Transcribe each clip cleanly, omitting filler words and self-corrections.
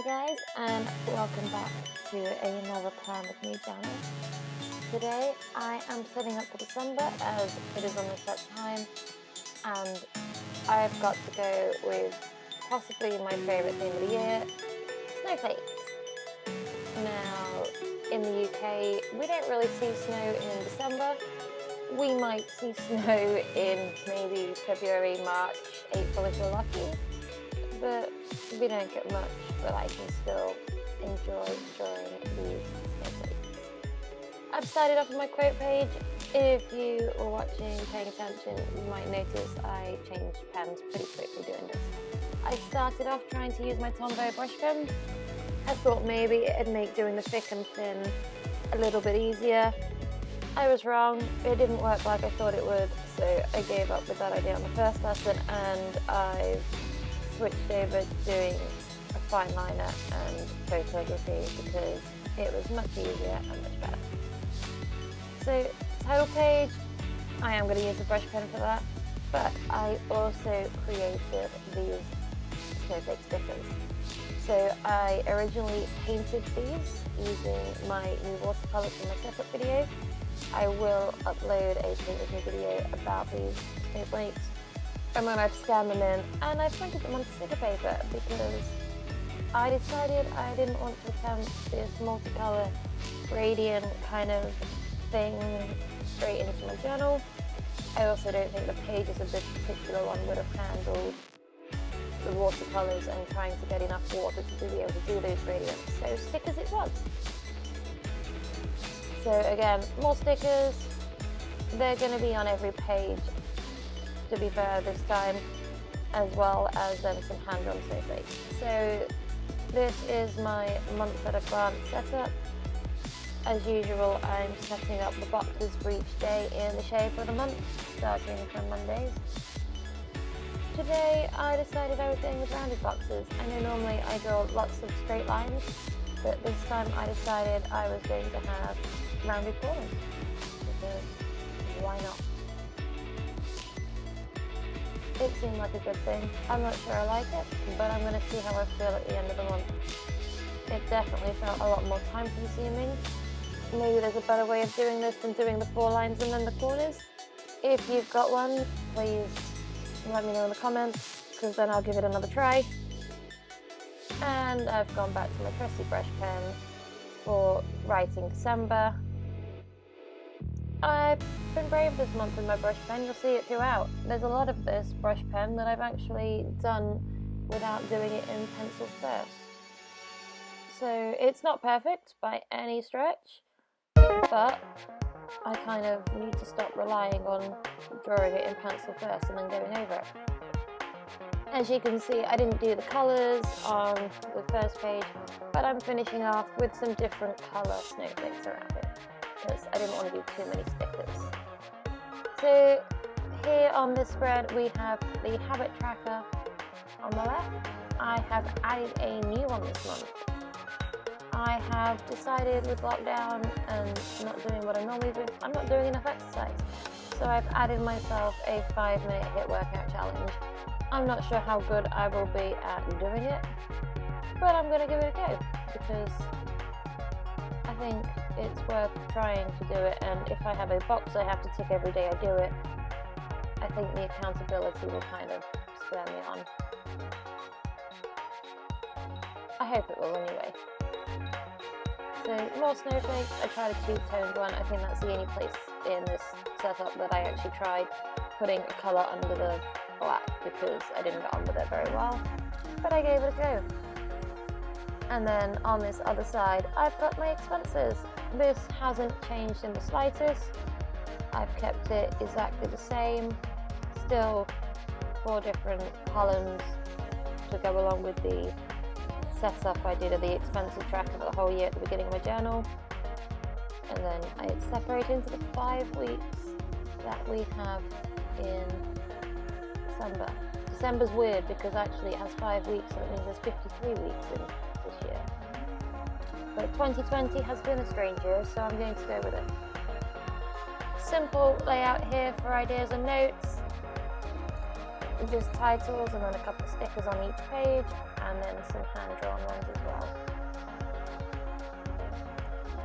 guys, and welcome back to another Plan With Me channel. Today I am setting up for December as it is almost that time, and I've got to go with possibly my favourite theme of the year, snowflakes. Now, in the UK, we don't really see snow in December. We might see snow in maybe February, March, April if we're lucky, but we don't get much, but I can still enjoy drawing these snowflakes. I've started off with my quote page. If you were watching, paying attention, you might notice I changed pens pretty quickly doing this. I started off trying to use my Tombow brush pen. I thought maybe it'd make doing the thick and thin a little bit easier. I was wrong, it didn't work like I thought it would, so I gave up with that idea on the first lesson, and I've switched over to doing a fine liner and photography because it was much easier and much better. So, title page, I am going to use a brush pen for that, but I also created these snowflake stickers. So I originally painted these using my new watercolours from my setup video. I will upload a paint with me video about these snowflakes, and then I've scanned them in and I've printed them on sticker paper because I decided I didn't want to attempt this multicolour gradient kind of thing straight into my journal. I also don't think the pages of this particular one would have handled the watercolours and trying to get enough water to be able to do those gradients, so stickers it was. So again, more stickers. They're going to be on every page, to be fair this time, as well as some hand-drawn snowflakes. So this is my month at a glance setup. As usual, I'm setting up the boxes for each day in the shape of the month, starting from Mondays. Today I decided I was going with rounded boxes. I know normally I draw lots of straight lines, but this time I decided I was going to have rounded corners, because why not? It seemed like a good thing. I'm not sure I like it, but I'm going to see how I feel at the end of the month. It definitely felt a lot more time consuming. Maybe there's a better way of doing this than doing the 4 lines and then the corners. If you've got one, please let me know in the comments, because then I'll give it another try. And I've gone back to my trusty brush pen for writing December. I've been brave this month with my brush pen, you'll see it throughout. There's a lot of this brush pen that I've actually done without doing it in pencil first. So it's not perfect by any stretch, but I kind of need to stop relying on drawing it in pencil first and then going over it. As you can see, I didn't do the colours on the first page, but I'm finishing off with some different colour snowflakes around it, because I didn't want to do too many stickers. So here on this spread we have the habit tracker on the left. I have added a new one this month. I have decided with lockdown and not doing what I normally do, I'm not doing enough exercise. So I've added myself a 5-minute HIIT workout challenge. I'm not sure how good I will be at doing it, but I'm going to give it a go because I think it's worth trying to do it, and if I have a box I have to tick every day I do it, I think the accountability will kind of spur me on. I hope it will anyway. So more snowflakes. I tried a two-toned one. I think that's the only place in this setup that I actually tried putting a colour under the black because I didn't get on with it very well, but I gave it a go. And then on this other side I've got my expenses. This hasn't changed in the slightest. I've kept it exactly the same. Still 4 different columns to go along with the setup I did of the expenses tracker for the whole year at the beginning of my journal. And then I separate into the 5 weeks that we have in December. December's weird because actually it has 5 weeks, so it means there's 53 weeks in this year. But 2020 has been a strange year, so I'm going to go with it. Simple layout here for ideas and notes. Just titles and then a couple of stickers on each page, and then some hand-drawn ones as well.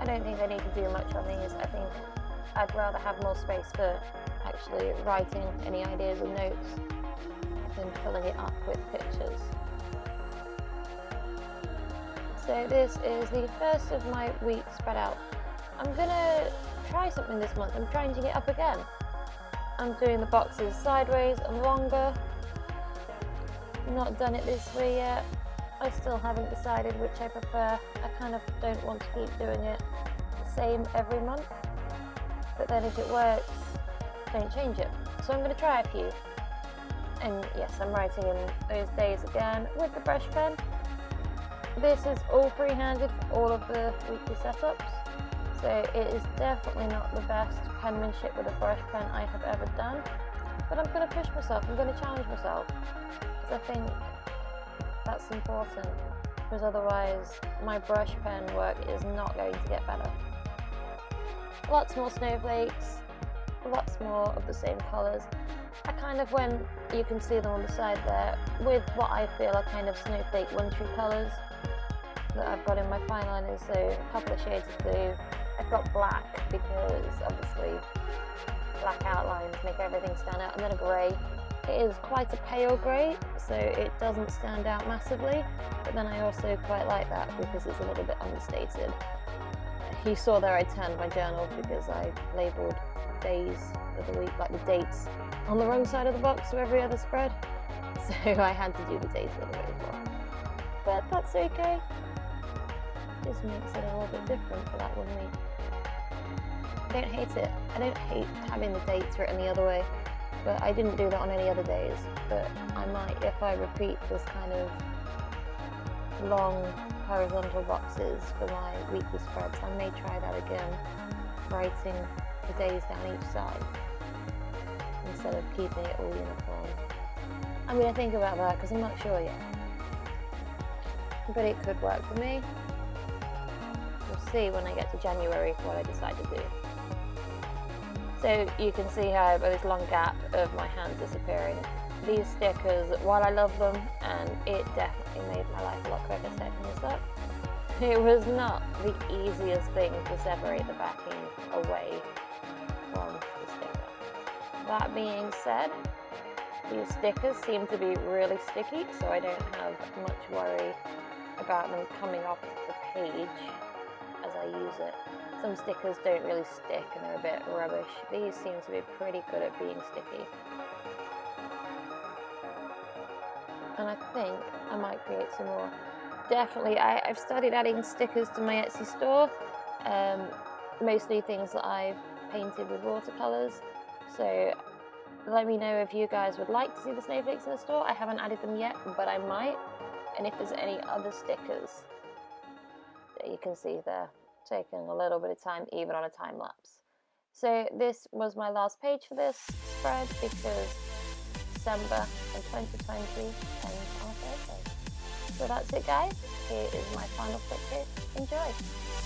I don't think I need to do much on these. I think I'd rather have more space for actually writing any ideas and notes than filling it up with pictures. So this is the first of my week spread out. I'm gonna try something this month. I'm trying to get up again. I'm doing the boxes sideways and longer. Not done it this way yet. I still haven't decided which I prefer. I kind of don't want to keep doing it the same every month. But then if it works, don't change it. So I'm going to try a few. And yes, I'm writing in those days again with the brush pen. This is all freehanded for all of the weekly setups. So it is definitely not the best penmanship with a brush pen I have ever done. But I'm going to push myself. I'm going to challenge myself. Because I think that's important. Because otherwise my brush pen work is not going to get better. Lots more snowflakes, lots more of the same colours. I kind of, when you can see them on the side there, with what I feel are kind of snowflake wintry colours that I've got in my fine liners, so a couple of shades of blue. I've got black because obviously black outlines make everything stand out, and then a grey. It is quite a pale grey, so it doesn't stand out massively, but then I also quite like that because it's a little bit understated. You saw there I turned my journal because I labelled days of the week, like the dates, on the wrong side of the box for every other spread. So I had to do the dates the other way as well. But that's okay. Just makes it a little bit different for that one week. I don't hate it. I don't hate having the dates written the other way. But I didn't do that on any other days. But I might, if I repeat this kind of long horizontal boxes for my weekly spreads, I may try that again, writing the days down each side instead of keeping it all uniform. I'm going to think about that because I'm not sure yet, but it could work for me. We'll see when I get to January what I decide to do. So you can see how I've got this long gap of my hands disappearing. These stickers, while I love them, and it definitely made my life a lot quicker setting this up, it was not the easiest thing to separate the backing away from the sticker. That being said, these stickers seem to be really sticky, so I don't have much worry about them coming off the page as I use it. Some stickers don't really stick and they're a bit rubbish. These seem to be pretty good at being sticky. And I think I might create some more. Definitely, I've started adding stickers to my Etsy store. Mostly things that I've painted with watercolours. So let me know if you guys would like to see the snowflakes in the store. I haven't added them yet, but I might. And if there's any other stickers that you can see there, taking a little bit of time, even on a time lapse. So this was my last page for this spread because December in 2020 ends on Thursday. So that's it, guys. Here is my final clip here. Enjoy.